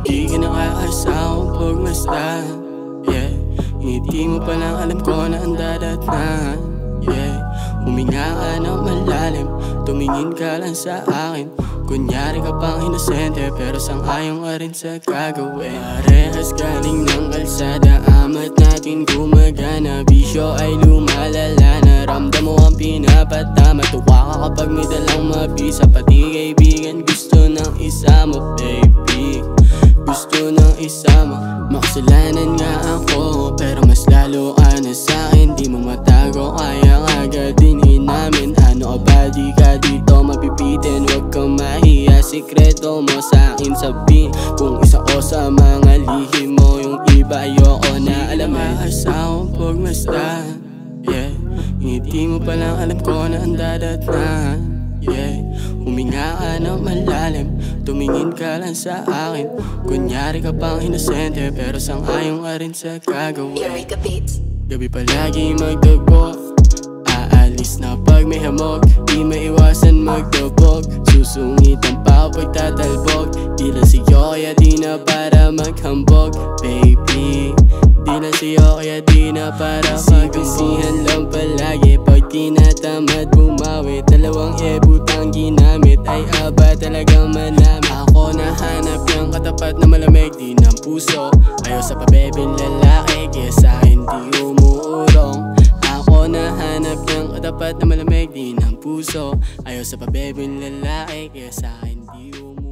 Di ka nakakasawang pagmasdan, yeah. Hindi mo palang alam ko na ang dadatnan, yeah. Huminga ka ng malalim, tumingin ka lang sa akin. Kunyari ka pang inosente pero sang-ayon ka rin sa gagawin. Parehas galing ng kalsada, amat natin gumagana. Bisyo ay lumalala, naramdam mo ang pinapatama. Tuwa ka kapag may dalang mabisa, pati kaibigan gusto ng isama, baby. Gusto ng isama. Makasalanan nga ako pero mas lalo ka na sa'kin. Di mo matago kaya agad din inamin. Ano ka ba, di ka dito mapipitin. Huwag kang mahiya, sikreto mo sa'kin sabihin. Kung isa ko sa mga lihim mo, yung iba ayoko na alam. Makasawang pagmasdan, yeah. Hindi mo palang alam ko na ang dadatnan, yeah. Huminga ka ng malalim, tumingin ka lang sa akin. Kunyari ka pang inosente pero sang-ayon ka rin sa gagawin. Gabi palagi magdagbo, aalis na pag may hamog. Di maiwasan magdabog, susungitan pa pag tatalbog. Di lang sa'yo kaya di na para maghambog, baby. Di lang sa'yo kaya di na para maghambog. Lang palagi pag tinatamad bumawi. Dalawang ebutang ginamit ay aba talagang manami. Ako nahanap yung katapat na malamig di ng puso. Ayaw sa pabebeng lalaki kaya sa'kin di umuurong. Ako nahanap yung katapat na malamig di ng puso. Ayaw sa pabebeng lalaki kaya sa'kin di umuurong.